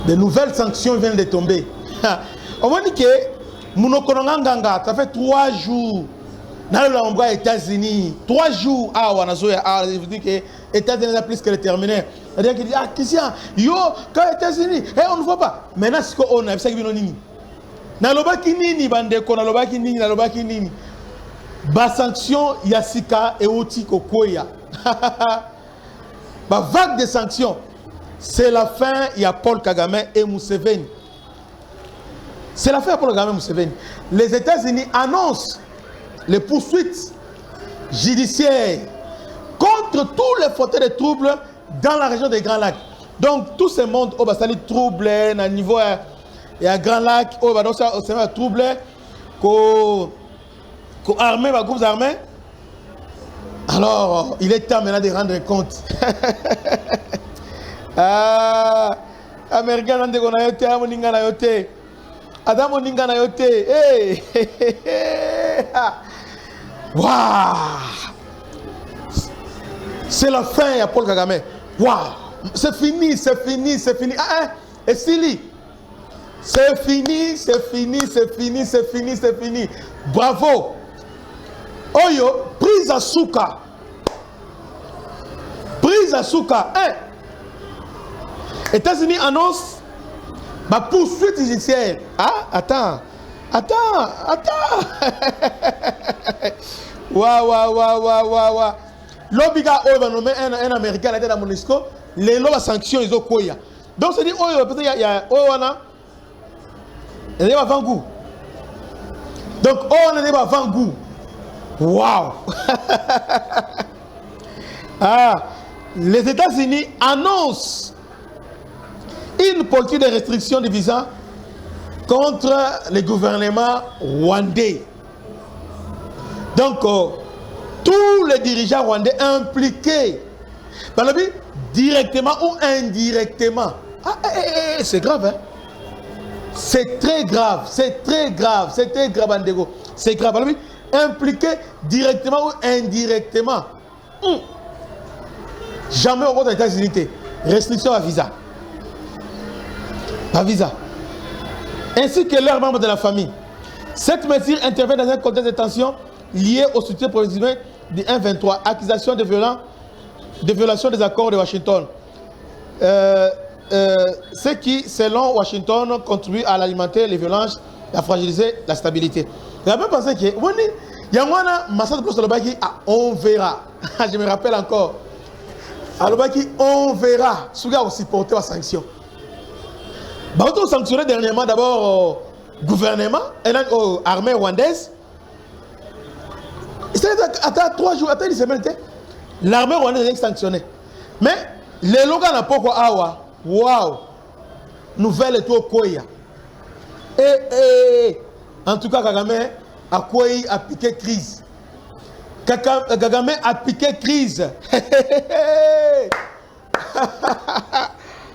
de nouvelles sanctions viennent de tomber. On va dire que Mounokononganga, ça fait 3 jours. Dans les États-Unis, 3 jours. Ah, on a dit que les États-Unis ont plus que le terminaire. C'est-à-dire qu'il dit, ah, Christian, yo, quand les États-Unis, on ne voit pas. Maintenant, ce qu'on a, c'est que nous nini. Dans le baki nini, bandeko, dans le baki nini, dans le baki nini. Bas sanction, Yassika et Oti Kokoya. Bah, vague de sanctions. C'est la fin, il y a Paul Kagame et Museveni. C'est la fin de Paul Kagame et Museveni. Les États-Unis annoncent les poursuites judiciaires contre tous les fauteurs de troubles dans la région des Grands Lacs. Donc, tout ce monde, oh, bah, ça dit trouble, à niveau, il y a Grand Lac, oh, bah, donc ça, c'est un trouble, qu'aux armées, bah, groupes armés. Alors, il est temps maintenant de rendre compte. Ah, Américain, on a été, Amoninga na yote. Adam Oninga na yote. Hey! Waouh! C'est la fin à Paul Kagame. Waouh! C'est fini, c'est fini, c'est fini. Ah, hein? Et Sili? C'est fini, c'est fini, c'est fini, c'est fini, c'est fini. Bravo! Oyo, prise à Souka. Prise à Souka. Hein? États-Unis annoncent ma poursuite judiciaire. Ah, attends. Waouh. L'obiga va nommer un Américain à la tête de la MONUSCO. Les lois sanctions, ils ont quoi. Donc, c'est dit, peut-être il y a il y a avant goût. Donc, on est avant goût. Waouh. Ah, les États-Unis annoncent une politique de restriction des visas contre le gouvernement rwandais. Donc, tous les dirigeants rwandais impliqués, par le but, directement ou indirectement. Ah, c'est grave, hein? C'est très grave, c'est très grave, Andego. C'est grave, par le but, impliqués directement ou indirectement. Jamais au des États-Unis, restriction à visa. Pas visa. Ainsi que leurs membres de la famille. Cette mesure intervient dans un contexte de tension lié au soutien provisoire du 1-23, accusation de violation des accords de Washington. Ce qui, selon Washington, contribue à alimenter les violences et à fragiliser la stabilité. Il y a même pensé que, on verra. Je me rappelle encore. On verra. Souga aussi porter aux sanctions. On a sanctionné dernièrement d'abord le gouvernement et l'armée rwandaise. Attends 3 jours, attends une semaine, l'armée rwandaise est sanctionnée. Mais les locaux n'ont pas quoi. Waouh! Nouvelle et tout Koya. En tout cas, Kagame a piqué crise. Kagame a piqué crise.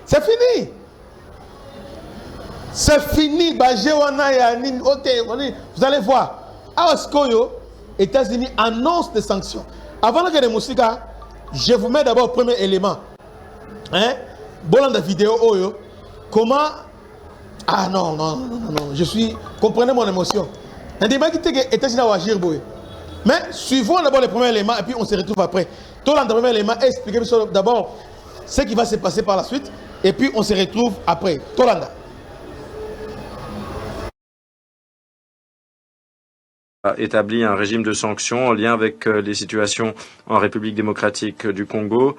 C'est fini. C'est fini. Vous allez voir. États-Unis annoncent des sanctions. Avant que les Moussika, je vous mets d'abord le premier élément. Hein? Bolanda vidéo. Comment. Ah non. Je suis. Comprenez mon émotion. Un débat qui était que les États-Unis vont agir. Mais suivons d'abord le premier élément et puis on se retrouve après. Tout le premier élément, expliquez d'abord ce qui va se passer par la suite et puis on se retrouve après. Tolanda. A établi un régime de sanctions en lien avec les situations en République démocratique du Congo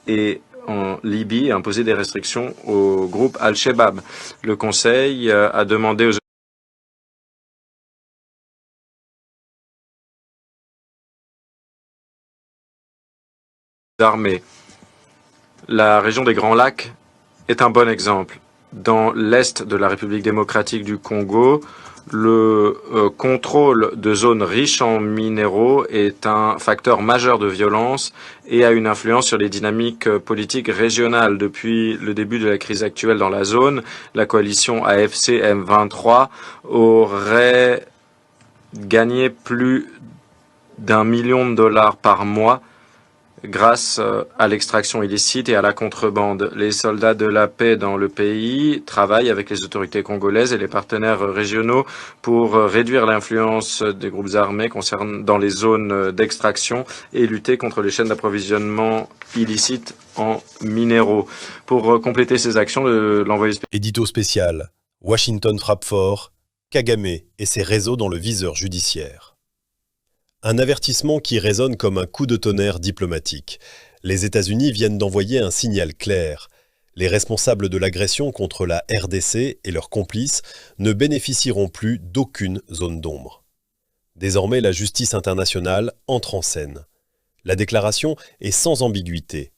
et en Libye et imposé des restrictions au groupe Al-Shabaab. Le Conseil a demandé aux armées. La région des Grands Lacs est un bon exemple. Dans l'est de la République démocratique du Congo, le contrôle de zones riches en minéraux est un facteur majeur de violence et a une influence sur les dynamiques politiques régionales. Depuis le début de la crise actuelle dans la zone, la coalition AFC M23 aurait gagné plus d'1 million de dollars par mois grâce à l'extraction illicite et à la contrebande. Les soldats de la paix dans le pays travaillent avec les autorités congolaises et les partenaires régionaux pour réduire l'influence des groupes armés dans les zones d'extraction et lutter contre les chaînes d'approvisionnement illicites en minéraux. Pour compléter ces actions, l'envoyé spécial... Édito spécial, Washington frappe fort, Kagame et ses réseaux dans le viseur judiciaire. Un avertissement qui résonne comme un coup de tonnerre diplomatique. Les États-Unis viennent d'envoyer un signal clair. Les responsables de l'agression contre la RDC et leurs complices ne bénéficieront plus d'aucune zone d'ombre. Désormais, la justice internationale entre en scène. La déclaration est sans ambiguïté.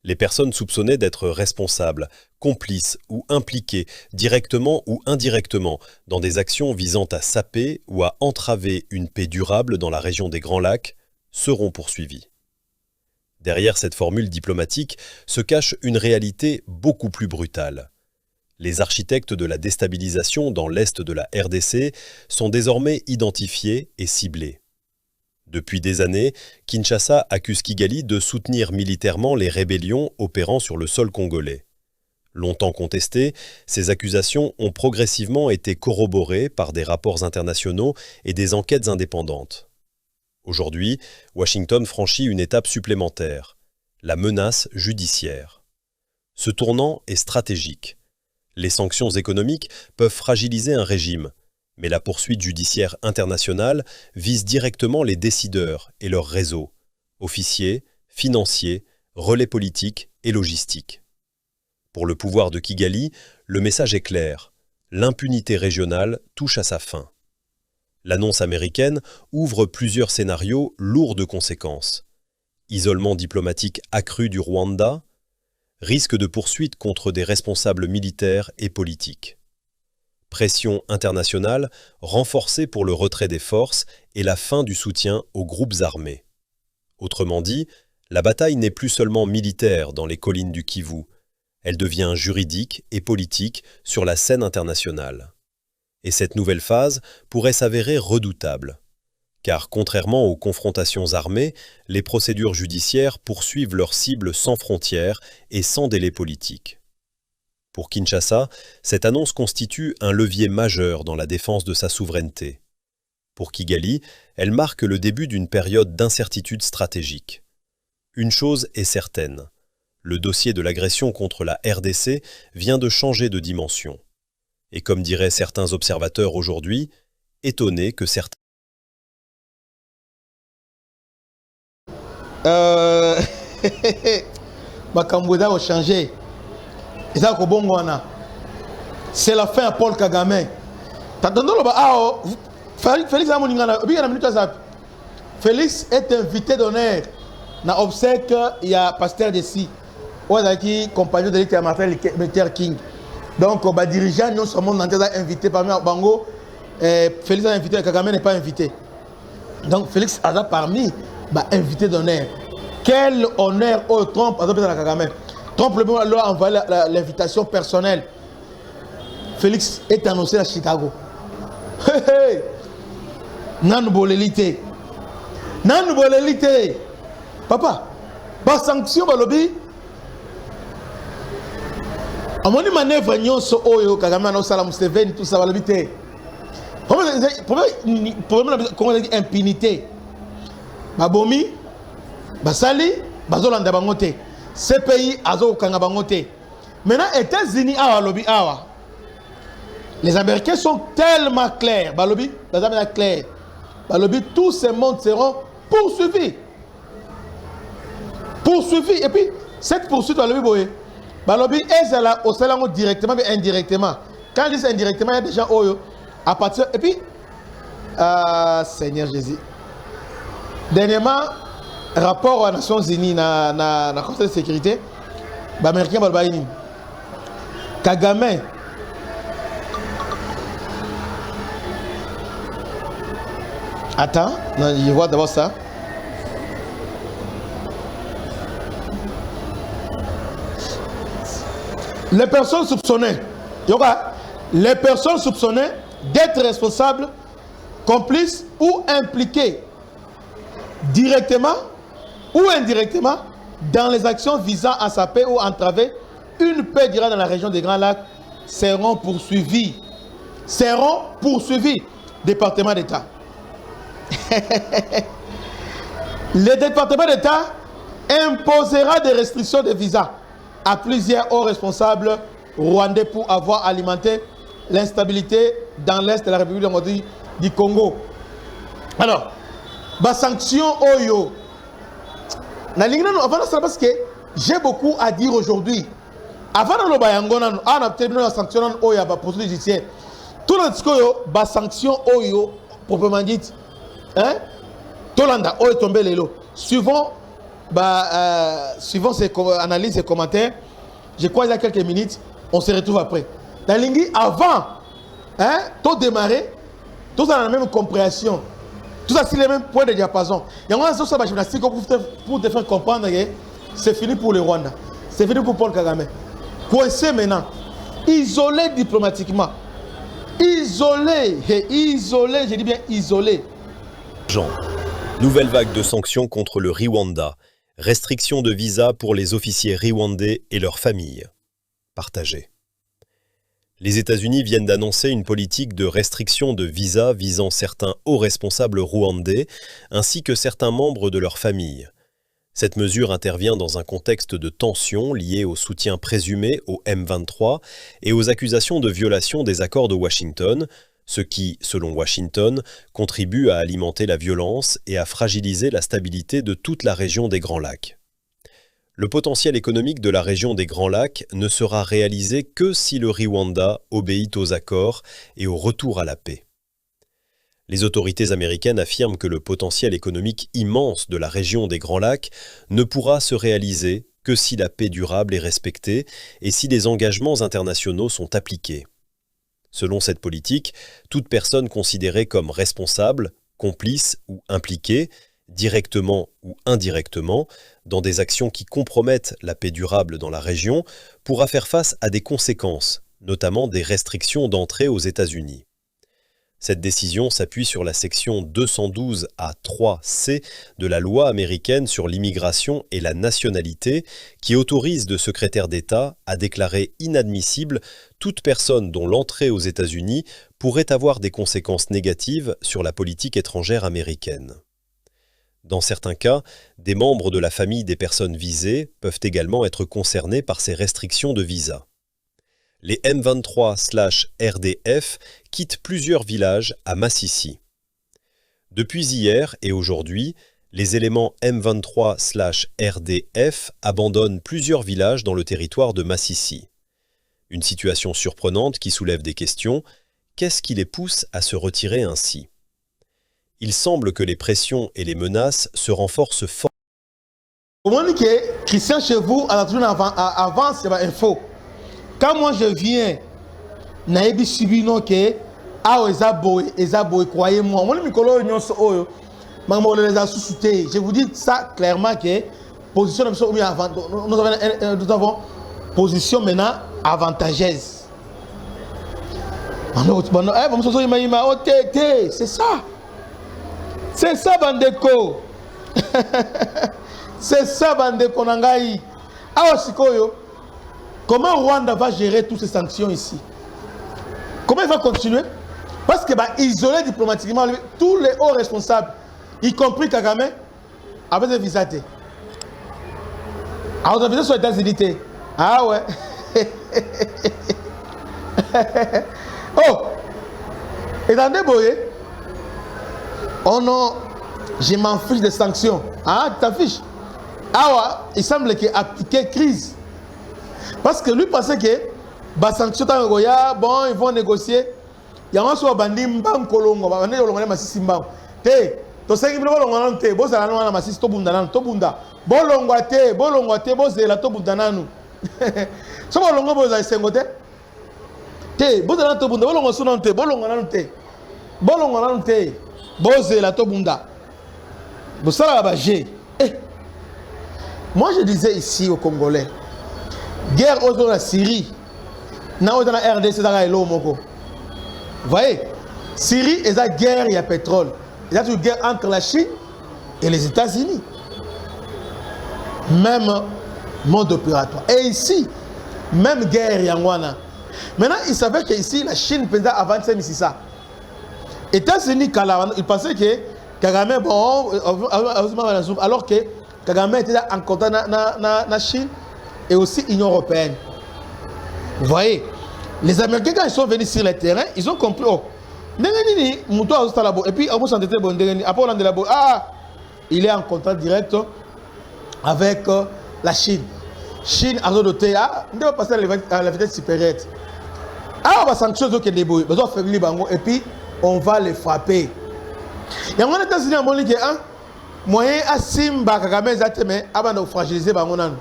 Les personnes soupçonnées d'être responsables, complices ou impliquées, directement ou indirectement, dans des actions visant à saper ou à entraver une paix durable dans la région des Grands Lacs, seront poursuivies. Derrière cette formule diplomatique se cache une réalité beaucoup plus brutale. Les architectes de la déstabilisation dans l'est de la RDC sont désormais identifiés et ciblés. Depuis des années, Kinshasa accuse Kigali de soutenir militairement les rébellions opérant sur le sol congolais. Longtemps contestées, ces accusations ont progressivement été corroborées par des rapports internationaux et des enquêtes indépendantes. Aujourd'hui, Washington franchit une étape supplémentaire, la menace judiciaire. Ce tournant est stratégique. Les sanctions économiques peuvent fragiliser un régime, mais la poursuite judiciaire internationale vise directement les décideurs et leurs réseaux, officiers, financiers, relais politiques et logistiques. Pour le pouvoir de Kigali, le message est clair. L'impunité régionale touche à sa fin. L'annonce américaine ouvre plusieurs scénarios lourds de conséquences. Isolement diplomatique accru du Rwanda, risque de poursuite contre des responsables militaires et politiques. Pression internationale renforcée pour le retrait des forces et la fin du soutien aux groupes armés. Autrement dit, la bataille n'est plus seulement militaire dans les collines du Kivu, elle devient juridique et politique sur la scène internationale. Et cette nouvelle phase pourrait s'avérer redoutable, car contrairement aux confrontations armées, les procédures judiciaires poursuivent leurs cibles sans frontières et sans délai politique. Pour Kinshasa, cette annonce constitue un levier majeur dans la défense de sa souveraineté. Pour Kigali, elle marque le début d'une période d'incertitude stratégique. Une chose est certaine, le dossier de l'agression contre la RDC vient de changer de dimension. Et comme diraient certains observateurs aujourd'hui, étonnés que certains... Makamboda a changé. C'est la fin à Paul Kagame. Félix est invité d'honneur dans l'obsèque. Il y a pasteur de compagnon de l'État Martin Luther King. Donc, les dirigeants nous sommes invités parmi Bango. Félix a invité, Kagame n'est pas invité. Donc, Félix a parmi les invités d'honneur. Quel honneur au Trump a donné à Kagame. Trump a envoyé l'invitation personnelle. Félix est annoncé à Chicago. Hey, nan bolélité. Nan bolélité. Papa, pas sanction ba lobby. Amoni manœuvre nyonso oyo Kagame na osala Museveni tout ça ba lobby té. Problème comment dire impunité. Babomi, basali, bazolanda bango té. Ces pays azo kanga bango té. Maintenant États-Unis awa lobby awa. Les Américains sont tellement clairs. Balobi, les Américains clairs. Balobi, tous ces mondes seront poursuivis. Poursuivis. Et puis, cette poursuite, Balobi, Balobi est là au salon directement mais indirectement. Quand je dis indirectement, il y a des gens à partir. Et puis, Seigneur Jésus. Dernièrement, rapport aux Nations Unies, dans le Conseil de sécurité, les Américains, Balobi, Kagame. Attends, non, je vois d'abord ça. Les personnes soupçonnées, les personnes soupçonnées d'être responsables, complices ou impliquées directement ou indirectement dans les actions visant à saper ou entraver une paix durable dans la région des Grands Lacs seront poursuivis. Seront poursuivis. Département d'État. Le département d'État imposera des restrictions de visa à plusieurs hauts responsables rwandais pour avoir alimenté l'instabilité dans l'est de la République du Congo. Alors, la sanction Oyo. Parce que j'ai beaucoup à dire aujourd'hui. Avant de la sanction Oyo, la procédure judiciaire, tout le monde la sanction Oyo, proprement dit, hein? Tolanda Oyo tombé l'élo. Suivant ces analyses et commentaires, je crois qu'il y a quelques minutes, on se retrouve après. Dans l'ingui, avant, hein, tout démarrer, tout ça dans la même compréhension, tout ça sur les mêmes points de diapason. Il y a un gymnastique pour te faire comprendre que c'est fini pour le Rwanda, c'est fini pour Paul Kagame. Coincé maintenant, isolé diplomatiquement, isolé, je dis bien isolé. Jean, nouvelle vague de sanctions contre le Rwanda, restriction de visa pour les officiers rwandais et leurs familles. Partagé. Les États-Unis viennent d'annoncer une politique de restriction de visa visant certains hauts responsables rwandais ainsi que certains membres de leur famille. Cette mesure intervient dans un contexte de tension lié au soutien présumé au M23 et aux accusations de violation des accords de Washington, ce qui, selon Washington, contribue à alimenter la violence et à fragiliser la stabilité de toute la région des Grands Lacs. Le potentiel économique de la région des Grands Lacs ne sera réalisé que si le Rwanda obéit aux accords et au retour à la paix. Les autorités américaines affirment que le potentiel économique immense de la région des Grands Lacs ne pourra se réaliser que si la paix durable est respectée et si les engagements internationaux sont appliqués. Selon cette politique, toute personne considérée comme responsable, complice ou impliquée, directement ou indirectement, dans des actions qui compromettent la paix durable dans la région, pourra faire face à des conséquences, notamment des restrictions d'entrée aux États-Unis. Cette décision s'appuie sur la section 212A3C de la loi américaine sur l'immigration et la nationalité qui autorise le secrétaire d'État à déclarer inadmissible toute personne dont l'entrée aux États-Unis pourrait avoir des conséquences négatives sur la politique étrangère américaine. Dans certains cas, des membres de la famille des personnes visées peuvent également être concernés par ces restrictions de visa. Les M23/RDF quittent plusieurs villages à Massissi. Depuis hier et aujourd'hui, les éléments M23/RDF abandonnent plusieurs villages dans le territoire de Massissi. Une situation surprenante qui soulève des questions. Qu'est-ce qui les pousse à se retirer ainsi ? Il semble que les pressions et les menaces se renforcent fort. Comment dire que Christian chez vous, avant c'est pas info. Quand moi je viens, naïbi subino que croyez-moi, je vous dis ça clairement que position nous avons position maintenant avantageuse. C'est ça. C'est ça, Bandeko. C'est ça, Bandeko Nangai. Alors, Sikoyo, comment Rwanda va gérer toutes ces sanctions ici? Comment il va continuer? Parce que isoler diplomatiquement tous les hauts responsables, y compris Kagame, avec des visas. Alors, on a visé sur les États-Unis. Ah ouais. Oh! Et dans des boyers, oh non, je m'en fiche des sanctions. Ah, tu t'affiches. Ah ouais, il semble qu'il a appliqué crise. Parce que lui pensait que les sanctions, bon, ils vont négocier. Il y a un soir, bandi mbam kolongo, bandi kolongo masisi mbam. Te, to sengi bilo kolongo te, bo sala na masisi to bunda nanu, to bunda. Bolongo te, bo zela to bunda nanu. So bolongo bo za sengote. Te, bo zela to bunda, bolongo sunan te, bolongo nanu te. Bolongo nanu te. Bose la tobunda. Bosala bagé. Moi je disais ici aux Congolais, guerre dans la Syrie, dans la RDC, dans la Moko. Vous voyez, Syrie est la guerre, il y a pétrole. Il y a une guerre entre la Chine et les États-Unis. même mode opératoire. Et ici, même guerre Yangwana. Maintenant, il savait que ici, la Chine faisait avancer ici ça. États-Unis, il pensait que Kagame, bon, alors que Kagame était en contact avec la Chine et aussi l'Union européenne. Vous voyez, les Américains, quand ils sont venus sur le terrain, ils ont compris. Oh, et puis, il est en contact direct avec la Chine. Chine a doté, on va passer à la vitesse supérieure. On va sanctionner ceux qui débrouillent, et puis on va les frapper. Il y a un États-Unis qui dit moyen à Simba Kagame Zateme avant de fragiliser Bangonan.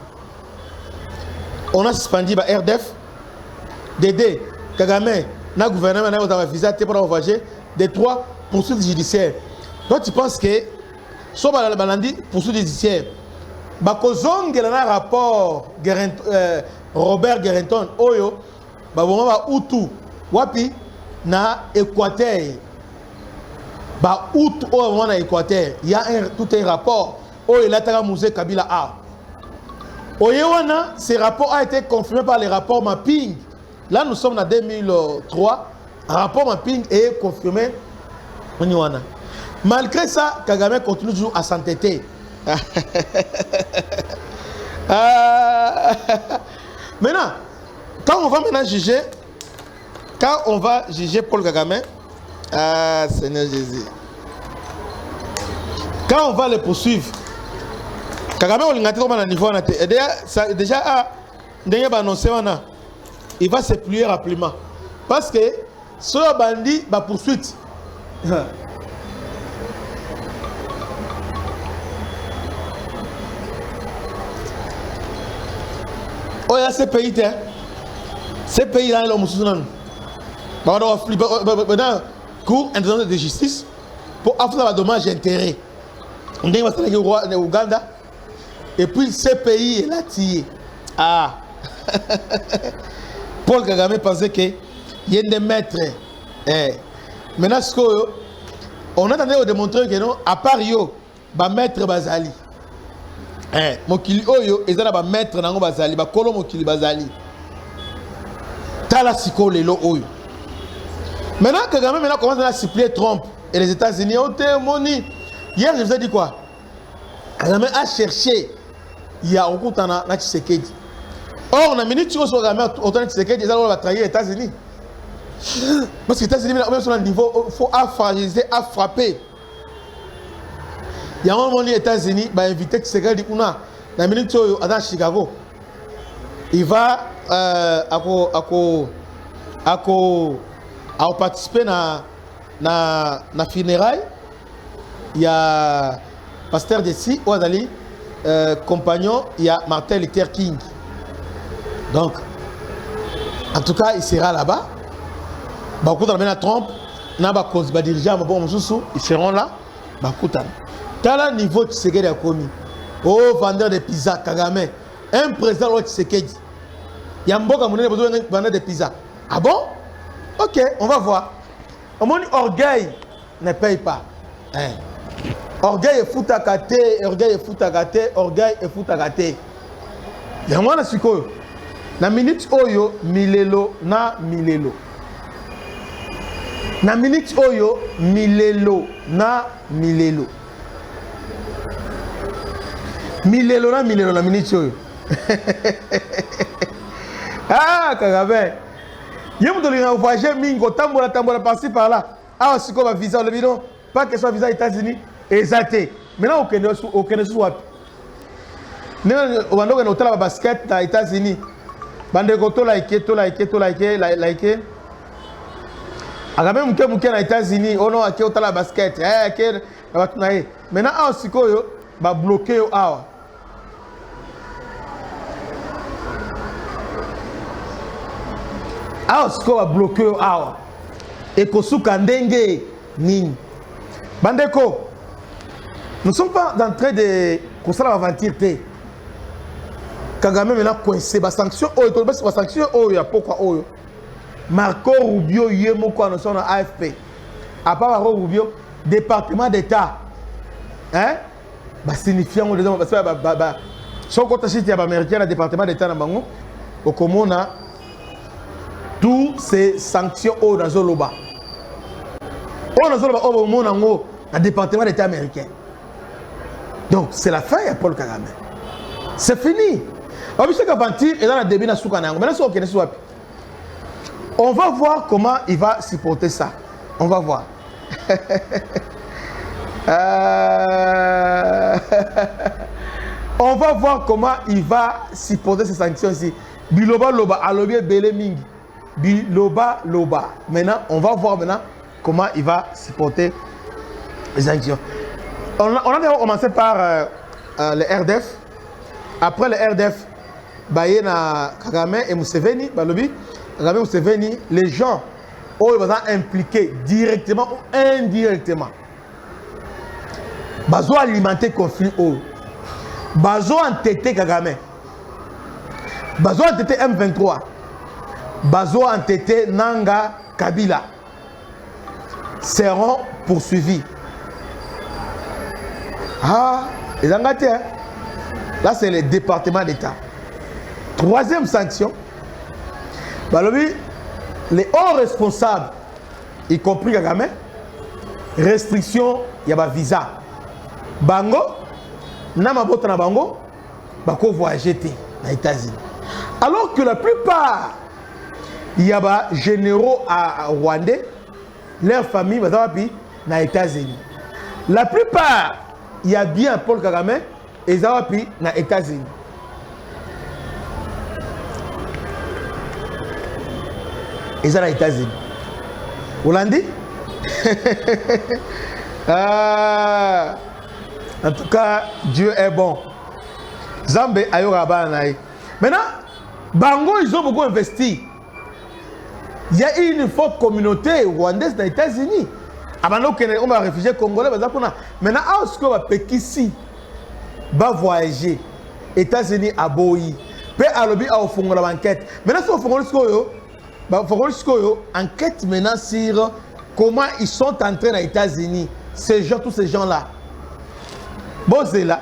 On a suspendu la RDF, Dédé, Kagame, le gouvernement a visé pour envoyer des 3 poursuites judiciaires. Donc tu penses que si on a dit poursuites judiciaires, il y a un rapport Robert Guérenton, Oyo, Outou, Wapi, na Équateur. Outou, na Équateur. Il y a tout un rapport. Oyo, il a musée Kabila A. Oyewana, ce rapport a été confirmé par les rapports mapping. Là, nous sommes en 2003. Un rapport mapping est confirmé. Malgré ça, Kagame continue toujours à s'entêter. Maintenant, quand on va maintenant juger, Paul Kagame, Seigneur Jésus, quand on va le poursuivre, Kagame on l'a niveau déjà annoncé il va se plier rapidement parce que ce bandit va poursuite. Oh, il y a ces pays, ces pays-là, ils ont musulmans. Maintenant, Cour internationale de justice pour avoir un dommage d'intérêt. On dit que c'est au Ouganda. Et puis, ces pays, il a tiré. Ah! Paul Kagame pensait qu'il y a des maîtres. Maintenant, on a tenté de démontrer que non, à part yo, ba maître Bazali. Mokili oyo ezala ba maître nango bazali ba kolo mokili bazali tala siko lelo oyo. Maintenant Kagame maintenant commence à supplier Trump et les États-Unis ont témoigné. Hier je vous ai dit quoi? Kagame a cherché il y a okutana na Tshisekedi. Or na minute sur Kagame autant Tshisekedi ezala va trahir les États-Unis. Parce que les États-Unis même sur le niveau faut fragiliser, à frapper. Il y a un moment les États-Unis va inviter Tshisekedi dans la minute à Chicago. Il va participer na funérailles. Il y a pasteur Dessi, Ouadali, compagnon, il y a Martin Luther King. Donc, en tout cas, il sera là-bas. Beaucoup de Trump, dirigeants, ils seront là. Dans le niveau de Tshisekedi a commis. Oh, vendeur de pizza, Kagame. Un président de Tshisekedi. Il y a un bon qui a besoin de vendre des pizzas. Ah bon? Ok, on va voir. Mon orgueil ne paye pas. Orgueil est foutu à gâter, orgueil est foutu à gâter, orgueil est foutu à gâter. Il y a un moment qui na minute oyo, milelo na milelo. Na minute oyo, milelo na milelo. Milelo na minute oyo. Ah, Kagame. Yem de l'Union voyager mingo tambola par-ci par-là. Ah, c'est quoi ma visa le bidon? Pas que ce soit visa États-Unis. Exacté. Maintenant, au Kenya soit. Nous on va nous hôtel basket aux États-Unis. Bande ko to like. Agame muke na États-Unis, on a hôtel basket. Maintenant, ah, c'est quoi yo? Ba bloquer yo awa. Ah, ce qu'on va bloquer awa. Et kosuka ndenge nini. Bandeko, nous ne sommes pas en train de construire l'aventure. Kagame maintenant coincé. La sanction, pourquoi Marco Rubio, Yemoko, nous sommes en AFP. À part Marco Rubio, département d'État. Hein? Signifiant, Si on compte les Américains dans le département d'État, au Comona, toutes ces sanctions au Nazoloba. Au Nazoloba, au Monango, dans le département d'État américain. Donc, c'est la fin, Paul Kagame. C'est fini. On va voir comment il va supporter ça. On va voir. On va voir comment il va supporter ces sanctions ici. Biloba loba, alobi belé mingi. Biloba loba. Maintenant, on va voir maintenant comment il va supporter les sanctions. On a déjà commencé par le RDF. Après le RDF, Bayena Kagame et Museveni, Balobi, Kagame et Museveni, les gens ont impliqués directement ou indirectement. Bazo alimenter conflit haut. Bazo entêté Kagame. Bazo entêté M23. Bazo entêté Nanga Kabila. Seront poursuivis. Ah, les engagés. Là, c'est le département d'État. Troisième sanction. Balobi, les hauts responsables, y compris Kagame, restriction, il y a un visa. Bango, Namabota na Bango, Bako voyager aux États-Unis. Alors que la plupart, il y a des généraux à Rwandais, leur famille va aux États-Unis. La plupart, il y a bien Paul Kagame et Zawapi aux États-Unis. Ils sont aux États-Unis. Hollandi? En tout cas, Dieu est bon. Zambé Ayoraba Naï. Maintenant, Bango, ils ont beaucoup investi. Il y a une forte communauté rwandaise aux États-Unis. Avant qu'on va réfugiés congolais, maintenant, est-ce qu'on va Pékissi va voyager États-Unis à Boï, puis à l'objet à fond l'enquête. Maintenant, si on fait enquête maintenant sur comment ils sont entrés aux États-Unis, tous ces gens-là. Bon, c'est là.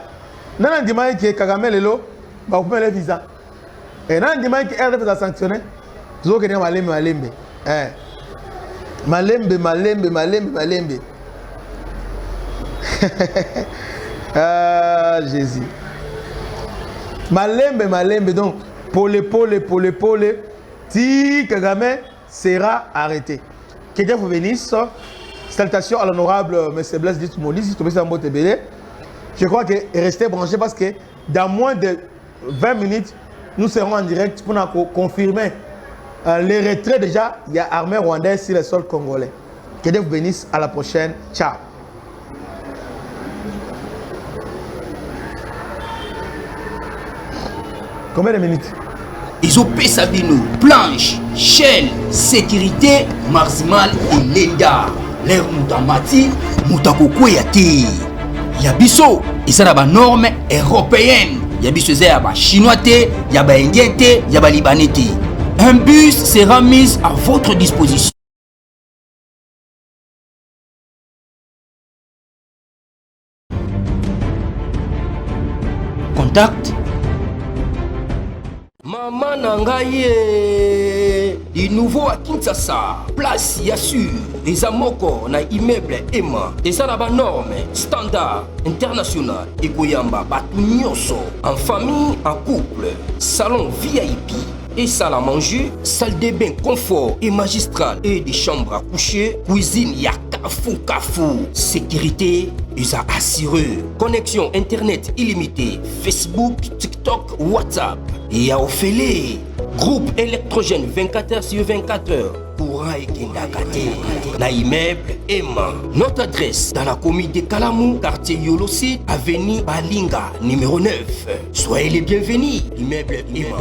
Nous avons dit que Kagame Lelo va couper les visas. Et nous avons dit que RDF a sanctionné. Nous avons dit Malembe. Ah, Jésus. Malembe. Donc, pour les si Kagame sera arrêté. Que Dieu vous bénisse. Salutations à l'honorable M. Blaise Ditoumoli, je crois que restez branchés parce que dans moins de 20 minutes, nous serons en direct pour confirmer les retraits déjà. Il y a armée rwandaise sur le sol congolais. Que Dieu vous bénisse. À la prochaine. Ciao. Combien de minutes? Ils ont payé Sabino, planche, chaîne, sécurité, maximal et lenda. L'air Moutamati, Moutakoko Yati. Yabiso, ils sont la norme européenne. Yabiso, c'est la chinois, il y a des indiens, il y a des libanais. Un bus sera mis à votre disposition. Contact. Maman Nangaye, du nouveau à Kinshasa, place Yassur, des amoko na immeuble Emma, des arabes normes, standard, international, et Goyamba, Batunyoso, en famille, en couple, salon VIP, et salle à manger, salle de bain confort et magistral, et des chambres à coucher, cuisine Kafou, sécurité, ils ont assuré, connexion internet illimitée, Facebook, TikTok, WhatsApp, et à Ophélie, groupe électrogène 24h/24h, courant et Kindakate, na immeuble Emma. Notre adresse dans la commune de Kalamou, quartier Yolosi, avenue Balinga, numéro 9. Soyez les bienvenus, immeuble Emma.